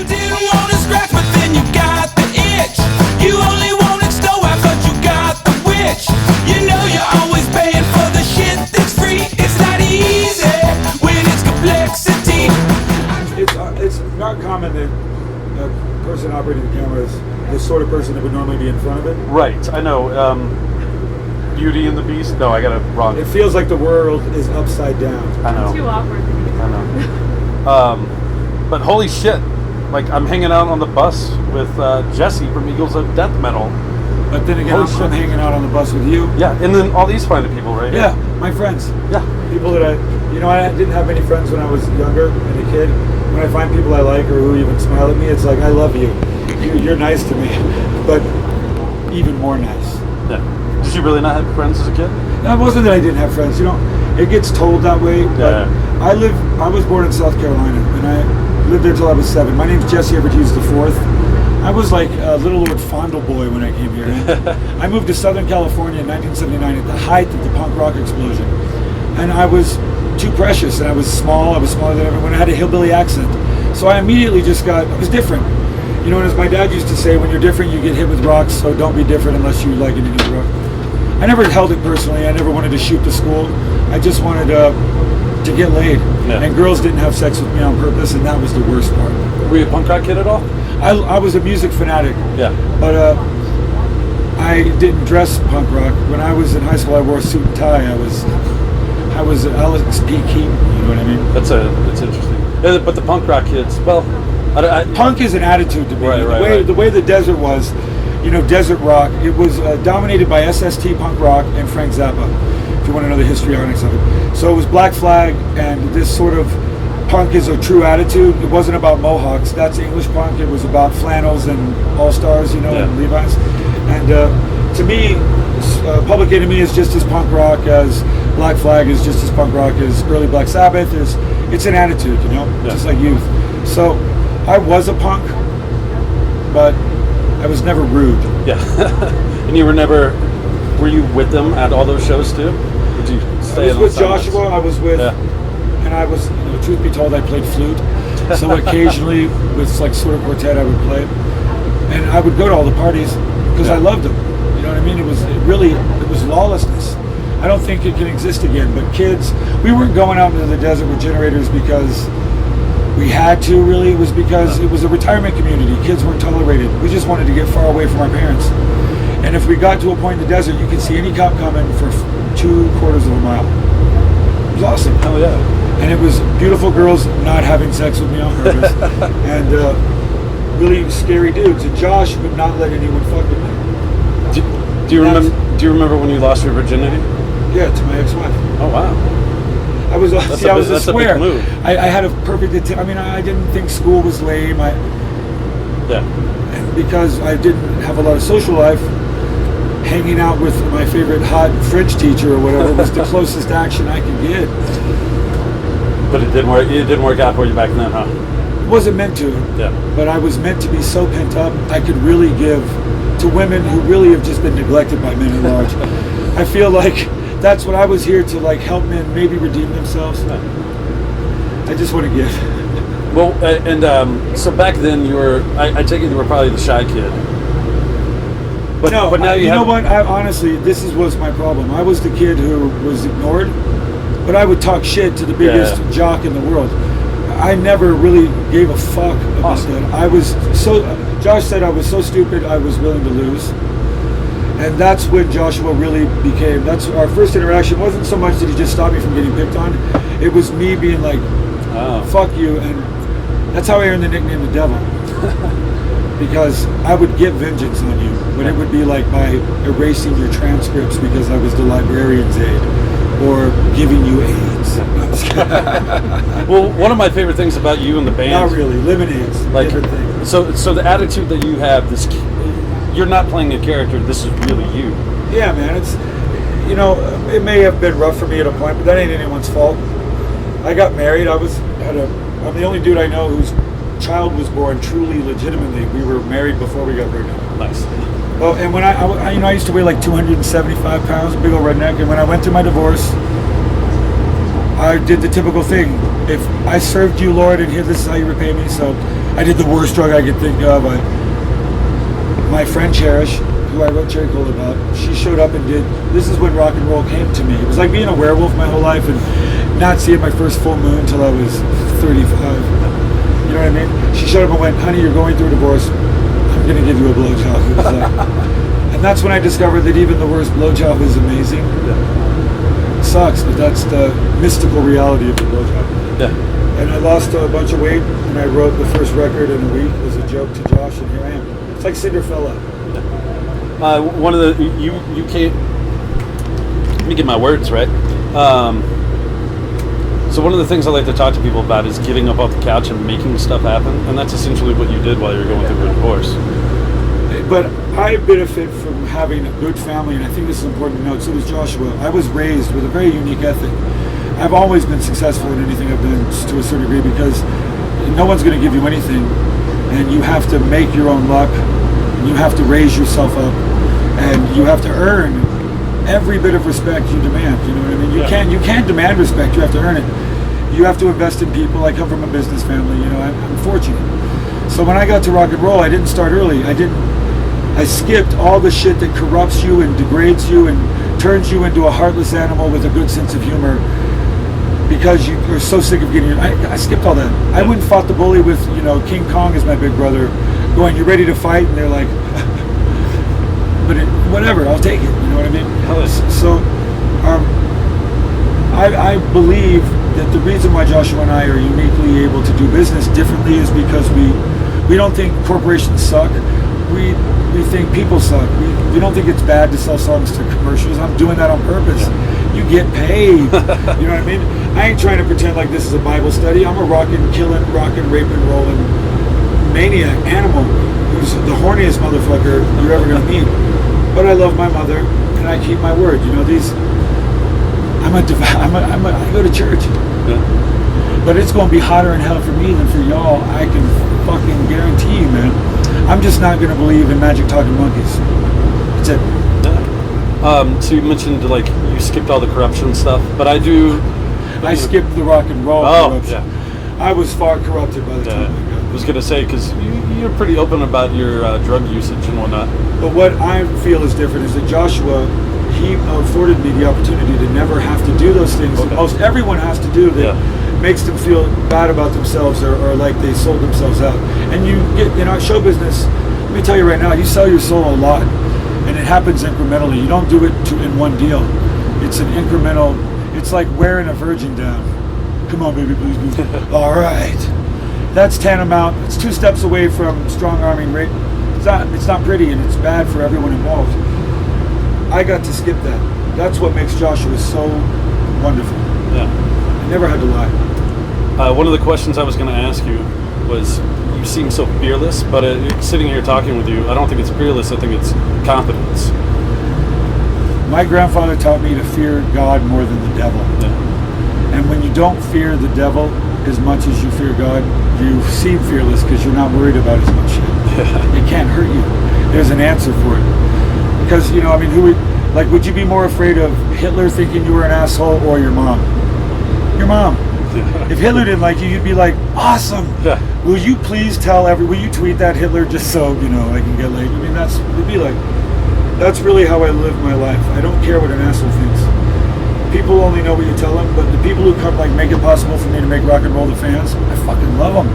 You didn't want to scratch, but then you got the itch. You only wanted snow, I thought you got the witch. You know you're always paying for the shit that's free. It's not easy when it's complexity. It's not common that a person operating the camera is the sort of person that would normally be in front of it. Right, I know. Beauty and the Beast? No, I got it wrong. It feels like the world is upside down. I know. Too awkward. I know. But holy shit, like I'm hanging out on the bus with Jesse from Eagles of Death Metal. But then again, I'm hanging out on the bus with you. Yeah, and then all these fine people, right? Yeah, my friends. Yeah. People that I didn't have many friends when I was younger and a kid. When I find people I like or who even smile at me, it's like, I love you. You're nice to me, but even more nice. Yeah. Did you really not have friends as a kid? No, it wasn't that I didn't have friends. It gets told that way. But I was born in South Carolina, and I lived there till I was 7. My name's Jesse Hughes IV. I was like a little Lord Fauntleroy when I came here. I moved to Southern California in 1979 at the height of the punk rock explosion. And I was too precious, and I was small. I was smaller than everyone. I had a hillbilly accent. So I immediately I was different. And as my dad used to say, when you're different, you get hit with rocks, so don't be different unless you like it in your rock. I never held it personally. I never wanted to shoot to school. I just wanted to get laid. Yeah. And girls didn't have sex with me on purpose, and that was the worst part. Were you a punk rock kid at all? I was a music fanatic. Yeah. But I didn't dress punk rock. When I was in high school, I wore a suit and tie. I was Alex P. Keaton. You know what I mean? That's interesting. But the punk rock kids, well, punk is an attitude to me. Right. The way the desert was, desert rock. It was dominated by SST punk rock and Frank Zappa. If you want to know the histrionics of it, so it was Black Flag and this sort of punk is a true attitude. It wasn't about mohawks. That's English punk. It was about flannels and All Stars, and Levi's. And to me, Public Enemy is just as punk rock as Black Flag is just as punk rock as early Black Sabbath is. It's an attitude, just like youth. So I was a punk, but I was never rude. Yeah. And you were you with them at all those shows too? Did you stay? I was with Joshua. I was with, and I was, truth be told, I played flute. So occasionally with like sort of quartet I would play. And I would go to all the parties because I loved them. You know what I mean? It was lawlessness. I don't think it can exist again, but kids, we weren't going out into the desert with generators because we had to, really. It was because it was a retirement community. Kids weren't tolerated. We just wanted to get far away from our parents. And if we got to a point in the desert, you could see any cop coming for 2/4 of a mile. It was awesome. Hell yeah. And it was beautiful girls not having sex with me on purpose. And really scary dudes. And Josh would not let anyone fuck with me. Do you remember when you lost your virginity? Yeah, to my ex-wife. Oh wow. I was a square. A big move. I had a perfect. I didn't think school was lame. And because I didn't have a lot of social life, hanging out with my favorite hot French teacher or whatever was the closest action I could get. But it didn't work. It didn't work out for you back then, huh? It wasn't meant to. Yeah. But I was meant to be so pent up. I could really give to women who really have just been neglected by men at large. I feel like that's what I was here to, like, help men maybe redeem themselves. I just want to give. Well, so back then I take it you were probably the shy kid. But now you know what? Honestly, this was my problem. I was the kid who was ignored, but I would talk shit to the biggest jock in the world. I never really gave a fuck about that. I was Josh said I was so stupid I was willing to lose. And that's when Joshua really became, that's our first interaction. Wasn't so much that he just stopped me from getting picked on. It was me being like, fuck you. And that's how I earned the nickname the devil. Because I would get vengeance on you, but it would be like by erasing your transcripts because I was the librarian's aide, or giving you AIDS. Well, one of my favorite things about you and the band, not really, lemonades, like favorite thing. So the attitude that you have, you're not playing a character. This is really you. Yeah, man. It's it may have been rough for me at a point, but that ain't anyone's fault. I got married. I'm the only dude I know whose child was born truly legitimately. We were married before we got pregnant. Nice. Well, and when I used to weigh like 275 pounds, big old redneck. And when I went through my divorce, I did the typical thing. If I served you, Lord, and here, this is how you repay me. So I did the worst drug I could think of. My friend Cherish, who I wrote Cherry Cola about, she showed up and did. This is when rock and roll came to me. It was like being a werewolf my whole life and not seeing my first full moon until I was 35. You know what I mean? She showed up and went, honey, you're going through a divorce. I'm going to give you a blowjob. It was like, and that's when I discovered that even the worst blowjob is amazing. Yeah. It sucks, but that's the mystical reality of the blowjob. Yeah. And I lost a bunch of weight, and I wrote the first record in a week as a joke to Josh, and here I am. It's like Cinderella. One of the you can't. Let me get my words right. So one of the things I like to talk to people about is getting up off the couch and making stuff happen, and that's essentially what you did while you were going through a divorce. But I benefit from having a good family, and I think this is important to note. So does Joshua. I was raised with a very unique ethic. I've always been successful in anything I've done to a certain degree because no one's going to give you anything, and you have to make your own luck, and you have to raise yourself up, and you have to earn every bit of respect you demand. You know what I mean? You can't demand respect. You have to earn it. You have to invest in people. I come from a business family. You know, I'm fortunate. So when I got to rock and roll, I didn't start early. I skipped all the shit that corrupts you and degrades you and turns you into a heartless animal with a good sense of humor. Because you're so sick of getting. I skipped all that. I went and fought the bully with, King Kong as my big brother, going, "You ready to fight?" And they're like, "But whatever, I'll take it." You know what I mean? So, I believe that the reason why Joshua and I are uniquely able to do business differently is because we don't think corporations suck. We think people suck. We don't think it's bad to sell songs to commercials. I'm doing that on purpose. You get paid. You know what I mean? I ain't trying to pretend like this is a Bible study. I'm a rockin', raping, rolling maniac animal who's the horniest motherfucker you're ever gonna meet. But I love my mother and I keep my word. I go to church. Yeah. But it's gonna be hotter in hell for me than for y'all. I can fucking guarantee you, man. I'm just not gonna believe in magic talking monkeys. That's it. So you mentioned you skipped all the corruption stuff, but I do. I skipped the rock and roll corruption. Yeah. I was far corrupted by the time I got. I was gonna say because you're pretty open about your drug usage and whatnot. But what I feel is different is that Joshua, he afforded me the opportunity to never have to do those things that most everyone has to do that makes them feel bad about themselves or like they sold themselves out. And you get in our show business. Let me tell you right now, you sell your soul a lot. And it happens incrementally. You don't do it in one deal. It's an incremental. It's like wearing a virgin down. Come on, baby, please. All right. That's tantamount. It's 2 steps away from strong-arming rape. It's not pretty, and it's bad for everyone involved. I got to skip that. That's what makes Joshua so wonderful. Yeah. I never had to lie. One of the questions I was going to ask you was, you seem so fearless, but sitting here talking with you, I don't think it's fearless, I think it's confidence. My grandfather taught me to fear God more than the devil. Yeah. And when you don't fear the devil as much as you fear God, you seem fearless because you're not worried about as much shit. Yeah. It can't hurt you. There's an answer for it. Because, would you be more afraid of Hitler thinking you were an asshole or your mom? Your mom. Yeah. If Hitler didn't like you, you'd be like, awesome. Yeah. Will you please will you tweet that Hitler just so, I can get laid? I mean, it'd be like, that's really how I live my life. I don't care what an asshole thinks. People only know what you tell them, but the people who come, make it possible for me to make rock and roll the fans, I fucking love them.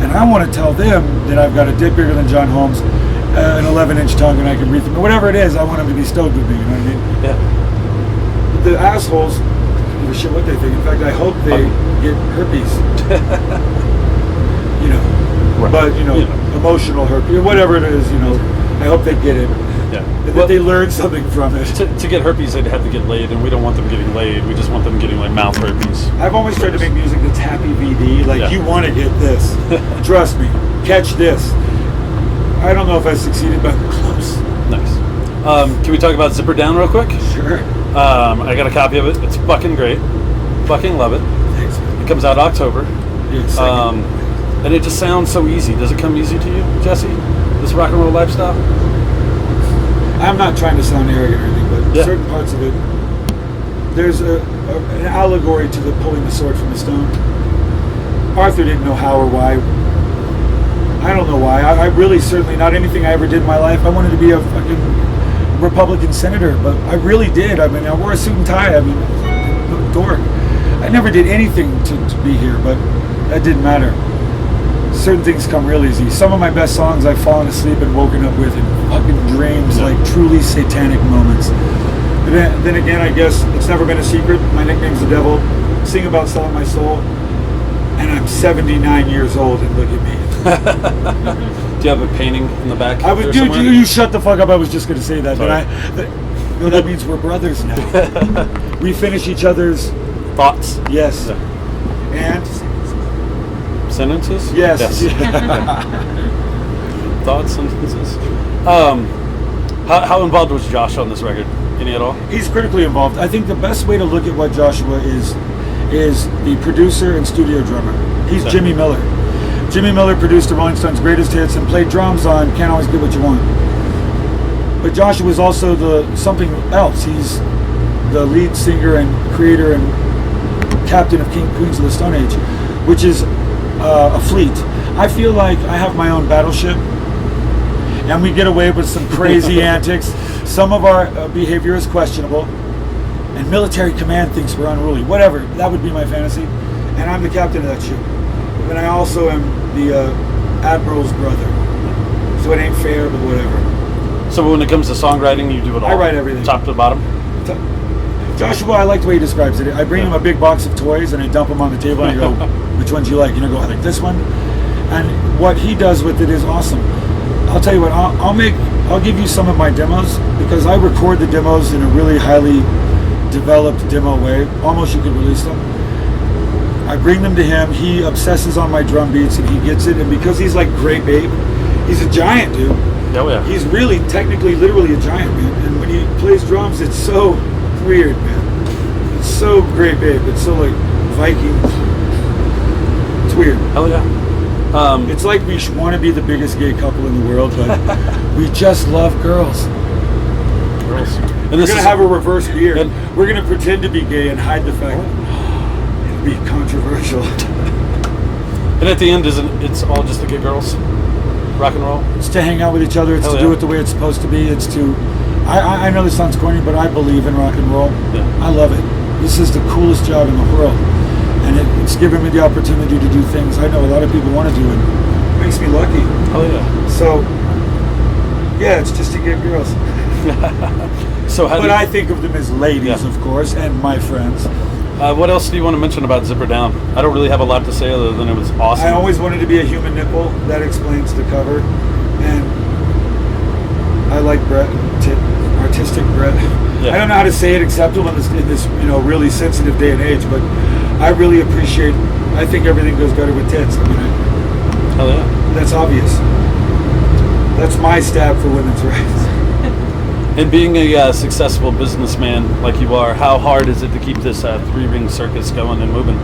And I want to tell them that I've got a dick bigger than John Holmes, an 11-inch tongue, and I can breathe them. Whatever it is, I want them to be stoked with me, you know what I mean? Yeah. But the assholes, give a shit what they think. In fact, I hope they get herpes. Right. But, emotional herpes, whatever it is, I hope they get it. Yeah. And that they learn something from it. To get herpes, they'd have to get laid, and we don't want them getting laid. We just want them getting, mouth herpes. I've always tried to make music that's happy VD. You want to get this. Trust me. Catch this. I don't know if I succeeded, but I'm close. Nice. Can we talk about Zipper Down real quick? Sure. I got a copy of it. It's fucking great. Fucking love it. Thanks, man. It comes out October. Yes. And it just sounds so easy. Does it come easy to you, Jesse? This rock and roll lifestyle? I'm not trying to sound arrogant or anything, but certain parts of it, there's a an allegory to the pulling the sword from the stone. Arthur didn't know how or why. I don't know why. I really, certainly not anything I ever did in my life. I wanted to be a fucking Republican senator, but I really did. I mean, I wore a suit and tie. I mean, dork. I never did anything to be here, but that didn't matter. Certain things come real easy. Some of my best songs I've fallen asleep and woken up with in fucking dreams, like truly satanic moments. But then again, I guess it's never been a secret. My nickname's the Devil. Sing about selling my soul. And I'm 79 years old, and look at me. Do you have a painting in the back? Dude, you shut the fuck up. I was just going to say that. Sorry. But that means we're brothers now. We finish each other's thoughts. Yes. Yeah. And sentences? Yes. Thoughts, sentences. How involved was Josh on this record? Any at all? He's critically involved. I think the best way to look at what Joshua is the producer and studio drummer. He's Okay. Jimmy Miller. Jimmy Miller produced the Rolling Stones' greatest hits and played drums on Can't Always Get What You Want. But Joshua was also something else. He's the lead singer and creator and captain of Queens of the Stone Age, which is a fleet. I feel like I have my own battleship, and we get away with some crazy antics. Some of our behavior is questionable, and military command thinks we're unruly. Whatever, that would be my fantasy. And I'm the captain of that ship. But I also am the admiral's brother. So it ain't fair, but whatever. So when it comes to songwriting, you do it all? I write everything. Top to bottom? Joshua, I like the way he describes it. I bring him a big box of toys and I dump them on the table and I go, which ones you like? And I go, I like this one. And what he does with it is awesome. I'll tell you what, I'll give you some of my demos because I record the demos in a really highly developed demo way. Almost you could release them. I bring them to him. He obsesses on my drum beats and he gets it. And because he's like Great Babe, he's a giant, dude. Oh, yeah. He's really, technically, literally a giant, man. And when he plays drums, it's so weird, man. It's so Great Babe. It's so like Vikings. It's weird. Hell yeah. It's like we want to be the biggest gay couple in the world, but we just love girls. Girls. And We're going to have a reverse beard. We're going to pretend to be gay and hide the fact it'll be controversial. And at the end, it's all just to get girls? Rock and roll? It's to hang out with each other. It's Hell to do it the way it's supposed to be. It's to... I know this sounds corny, but I believe in rock and roll. Yeah. I love it. This is the coolest job in the world. And it's given me the opportunity to do things I know a lot of people want to do, and it makes me lucky. Oh, yeah. So, yeah, it's just to get girls. So I think of them as ladies, of course, and my friends. What else do you want to mention about Zipper Down? I don't really have a lot to say other than it was awesome. I always wanted to be a human nipple. That explains the cover. And I like Brett, artistic Brett. Yeah. I don't know how to say it acceptable in this really sensitive day and age, but I really appreciate. I think everything goes better with tits. I mean, Hell yeah. that's obvious. That's my stab for women's rights. And being a successful businessman like you are, how hard is it to keep this three-ring circus going and moving?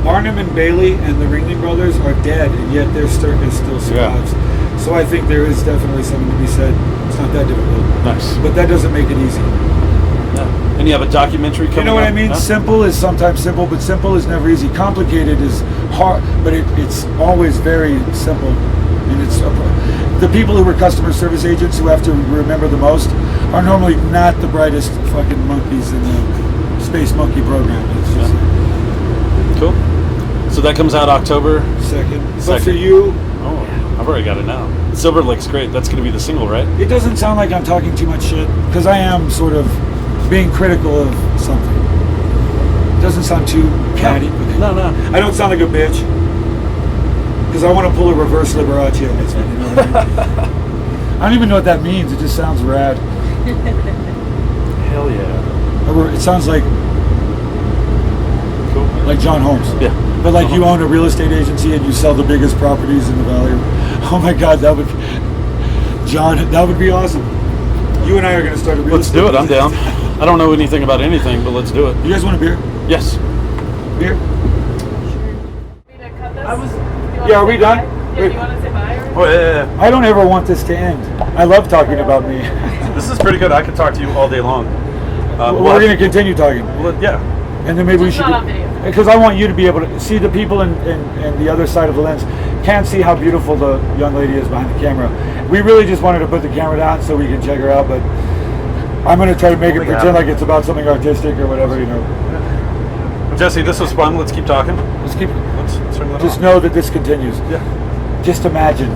Barnum and Bailey and the Ringling Brothers are dead, and yet their circus still survives. Yeah. So I think there is definitely something to be said. It's not that difficult. Nice. But that doesn't make it easy. Yeah. And you have a documentary coming You know what up, I mean? huh? Simple is sometimes simple, but simple is never easy. Complicated is hard, but it's always very simple. And it's the people who are customer service agents who have to remember the most are normally not the brightest fucking monkeys in the Space Monkey program. It's just Cool. So that comes out October second. But Second. for you, Oh, I've already got it now. Silver Lake's great. That's going to be the single, right? it doesn't sound like I'm talking too much shit because I am sort of being critical of something. It doesn't sound too catty. No. I don't sound like a bitch because I want to pull a reverse Liberace on this one. You know what I mean? I don't even know what that means. It just sounds rad. Hell yeah. It sounds like Cool. John Holmes. Yeah. But like you own a real estate agency and you sell the biggest properties in the valley. Oh my God, that would be awesome. You and I are going to start a real Let's estate do it. I'm business. down. I don't know anything about anything, but let's do it. You guys want a beer? Yes. Beer? Yeah, Yeah, are we done? Yeah, do you want to say bye? Or? Oh, yeah. I don't ever want this to end. I love talking about me. This is pretty good. I could talk to you all day long. We're going to continue talking. Yeah. And then maybe we Just should, not on video. because I want you to be able to see the people in the other side of the lens can't see how beautiful the young lady is behind the camera. We really just wanted to put the camera down so we can check her out, but I'm going to try to make it pretend like it's about something artistic or whatever, you know. Jesse, this was fun. Let's keep talking. Let's keep. Let's turn that Just off. know that this continues. Yeah. Just imagine